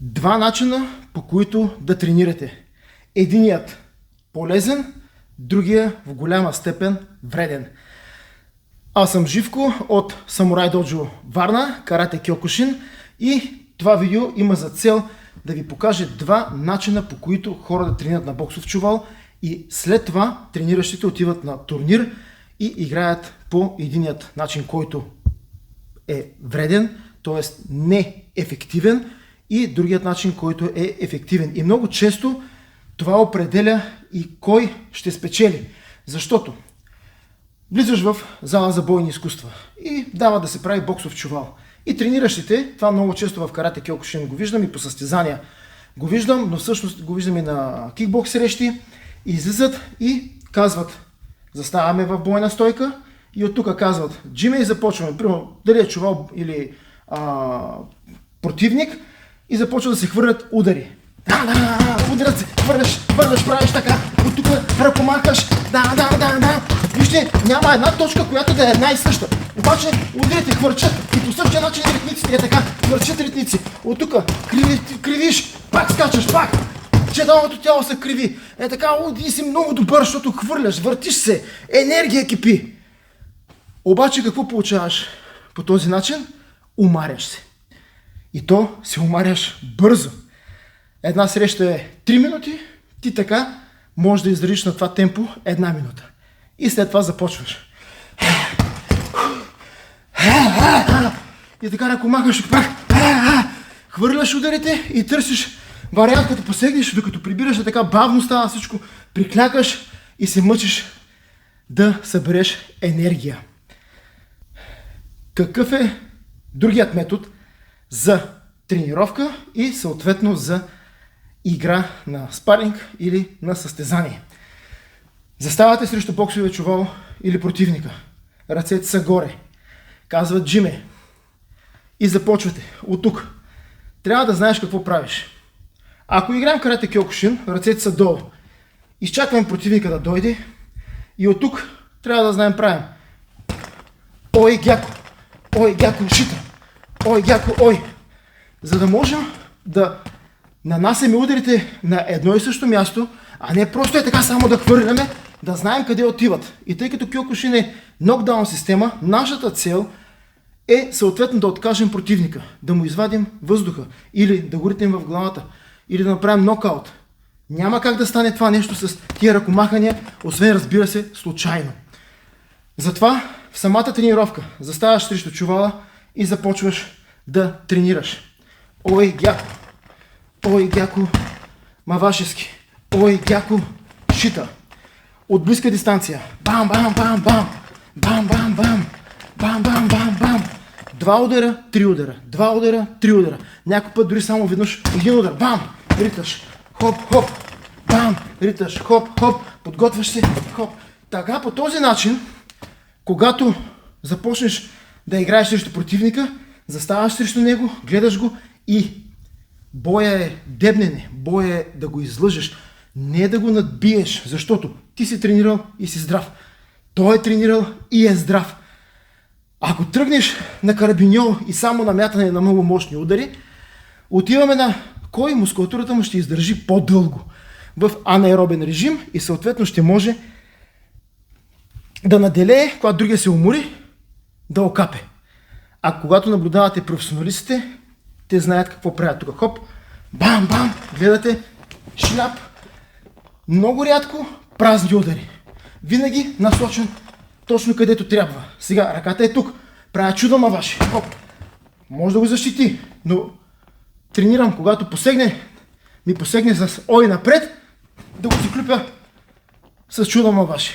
Два начина, по които да тренирате. Единият полезен, другия в голяма степен вреден. Аз съм Живко от Самурай Доджо Варна, Карате Кьокушин, и това видео има за цел да ви покаже два начина, по които хора да тренират на боксов чувал, и след това трениращите отиват на турнир и играят по единият начин, който е вреден, т.е. не ефективен, и другият начин, който е ефективен. И много често това определя и кой ще спечели. Защото влизаш в зала за бойни изкуства и дава да се прави боксов чувал. И трениращите, това много често в Карате Кьокушин го виждам и по състезания го виждам, но всъщност го виждам и на кикбокс срещи, излизат и казват: заставаме в бойна стойка, и от тук казват джиме и започваме. Примерно, дали е чувал или противник, и започват да се хвърлят удари. Ударят се, хвърляш, правиш така, от тук ръкомахаш, Вижте, няма една точка, която да е една и съща. Обаче ударите хвърчат и по същия начин ритниците е така, хвърчат ритници. От тук кривиш, пак скачаш, пак. Четалното тяло се криви. Е така, и си много добър, защото хвърляш, въртиш се, енергия кипи. Обаче какво получаваш по този начин? Умаряш се. И то се умаряш бързо. Една среща е 3 минути, ти така можеш да издържиш на това темпо 1 минута. И след това започваш. И така ръкомахаш, пак хвърляш ударите и търсиш вариант, като посегнеш, докато прибираш, така бавно става всичко, приклякаш и се мъчиш да събереш енергия. Какъв е другият метод за тренировка и съответно за игра на спаринг или на състезание? Заставате срещу боксовия чувал или противника. Ръцете са горе. Казват джиме. И започвате. От тук. Трябва да знаеш какво правиш. Ако играем Карате Кьокушин, ръцете са долу. Изчакваме противника да дойде и от тук трябва да знаем правим. Ой, гяко. Ой, гяко, шита. Ой, гяко, ой. За да можем да нанасяме ударите на едно и също място, а не просто е така само да хвърляме, да знаем къде отиват. И тъй като Кьокушин е нокдаун система, нашата цел е съответно да откажем противника, да му извадим въздуха, или да го ритнем в главата, или да направим нокаут. Няма как да стане това нещо с тия ръкомахания, освен, разбира се, случайно. Затова в самата тренировка заставаш срещу чувала и започваш да тренираш. Ой, гяко. Ой, гяко, мавашески. Ой, гяко, шита. От близка дистанция. Бам, бам, бам, бам. Бам, бам, бам. Бам, бам, бам, бам. 2 удара, 3 удара. 2 удара, 3 удара. Някой път дори само веднъж 1 удар. Бам, риташ. Хоп, хоп. Бам, риташ. Хоп, хоп. Подготвяш се. Хоп. Така, по този начин, когато започнеш да играеш срещу противника, заставаш срещу него, гледаш го и боя е дебнене, боя е да го излъжеш, не да го надбиеш, защото ти си тренирал и си здрав. Той е тренирал и е здрав. Ако тръгнеш на карабиньол и само на мятане на много мощни удари, отиваме на кой мускулатурата му ще издържи по-дълго в анаеробен режим и съответно ще може да наделее, когато другия се умори, да окапе. А когато наблюдавате професионалистите, те знаят какво правят тук. Хоп, бам, бам, гледате, шляп. Много рядко празни удари. Винаги насочен точно където трябва. Сега ръката е тук. Правя чудо на ваши. Хоп. Може да го защити, но тренирам, когато ми посегне с ой напред, да го заклюпя с чудо на ваши.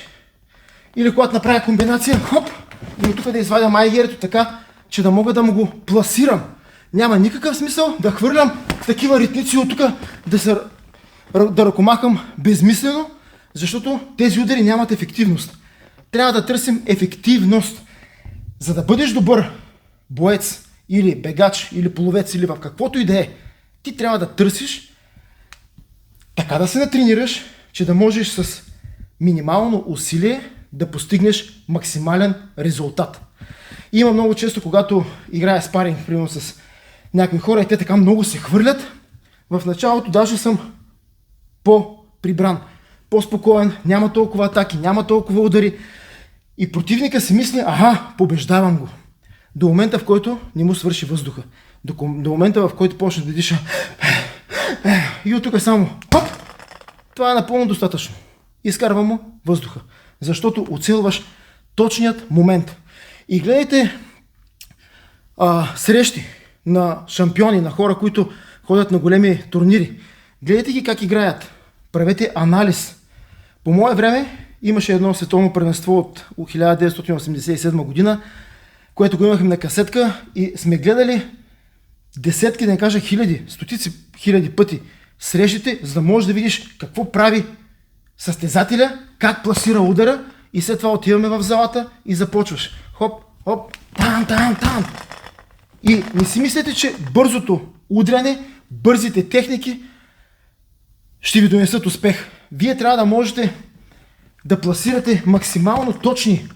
Или когато направя комбинация, хоп, и от тук да извадя майгерето така, че да мога да му го пласирам. Няма никакъв смисъл да хвърлям такива ритници от тук, да ръкомахам безмислено, защото тези удари нямат ефективност. Трябва да търсим ефективност. За да бъдеш добър боец или бегач или половец или в каквото и да е, ти трябва да търсиш така да се натренираш, че да можеш с минимално усилие да постигнеш максимален резултат. И има много често, когато играя спаринг, примерно с някакви хора, и те така много се хвърлят, В началото даже съм по-прибран, по-спокоен, няма толкова атаки, няма толкова удари. И противника си мисли, побеждавам го. До момента, в който не му свърши въздуха. До момента, в който почне да диша. И от тук само хоп! Това е напълно достатъчно. Изкарва му въздуха. Защото оцелваш точният момент. И гледайте срещи на шампиони, на хора, които ходят на големи турнири. Гледайте ги как играят. Правете анализ. По мое време имаше едно световно първенство от 1987 година, което го имахме на касетка и сме гледали десетки, да не кажа хиляди, стотици хиляди пъти срещите, за да можеш да видиш какво прави състезателя, как пласира удара и след това отиваме в залата и започваш. Хоп, хоп, там. И не си мислете, че бързото удряне, бързите техники ще ви донесат успех. Вие трябва да можете да пласирате максимално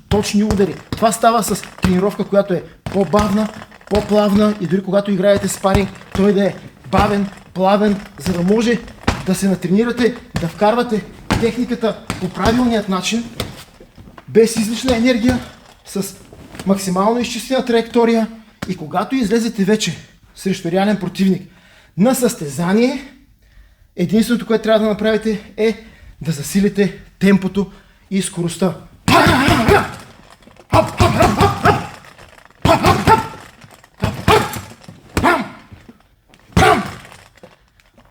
точни удари. Това става с тренировка, която е по-бавна, по-плавна и дори когато играете спаринг, той да е бавен, плавен, за да може да се натренирате, да вкарвате техниката по правилният начин, без излишна енергия, с максимално изчистена траектория и когато излезете вече срещу реален противник на състезание, единственото, което трябва да направите е да засилите темпото и скоростта.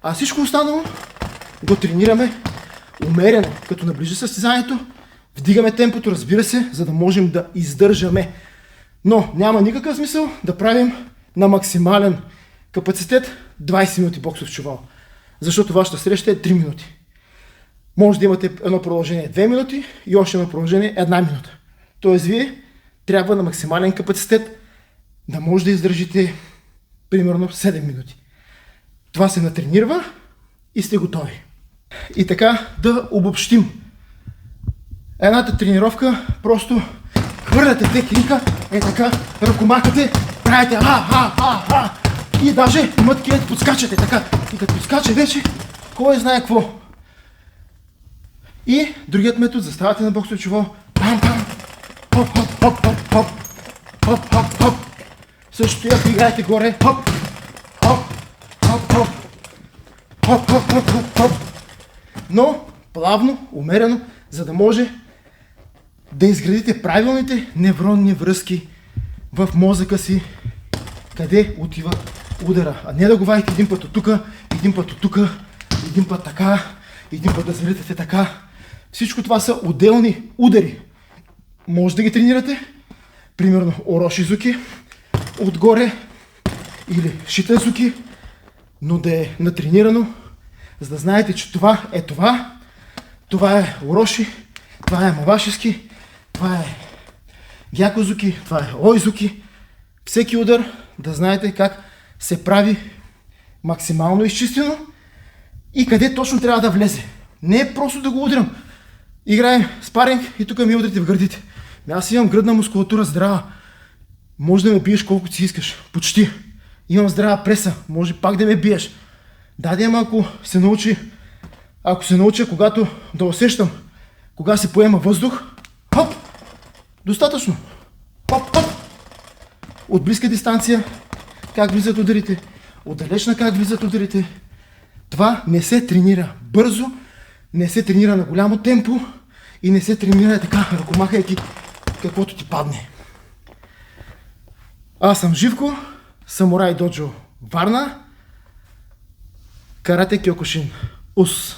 А всичко останало го тренираме умерено. Като наближи състезанието, вдигаме темпото, разбира се, за да можем да издържаме. Но няма никакъв смисъл да правим на максимален капацитет 20 минути боксов чувал. Защото вашата среща е 3 минути. Може да имате едно продължение 2 минути и още едно продължение 1 минута. Тоест вие трябва на максимален капацитет да може да издържите примерно 7 минути. Това се натренирва и сте готови. И така да обобщим. Едната тренировка просто хвърляте техника, така, ръкомахате, правите и даже има такива подскачате така. И като подскача вече, кой знае какво. И другият метод, заставате на боксово чувал, хоп. Същото и ако играете горе, хоп. Но плавно, умерено, за да може да изградите правилните невронни връзки в мозъка си, къде отива удара. А не да го вадите един път от тук, един път от тук, един път така, един път да залитате така. Всичко това са отделни удари. Може да ги тренирате. Примерно Орошизуки отгоре или Шитазуки, но да е натренирано, за да знаете, че това е това. Това е Ороши, това е Мавашиски, това е Гякозуки, това е Ойзуки. Всеки удар да знаете как се прави максимално изчистено и къде точно трябва да влезе. Не е просто да го удрям. Играем спаринг и тук ми удрите в гърдите. Аз имам гръдна мускулатура здрава. Може да ме биеш колкото си искаш. Почти. Имам здрава преса. Може пак да ме биеш. Даде, ама ако се науча, когато да усещам, кога се поема въздух, хоп, достатъчно. Хоп. От близка дистанция, как влизат ударите. От далечна как влизат ударите. Това не се тренира бързо, не се тренира на голямо темпо и не се тренира така, ръкомахайки каквото ти падне. Аз съм Живко, Самурай Доджо Варна, Карате Кьокушин УС.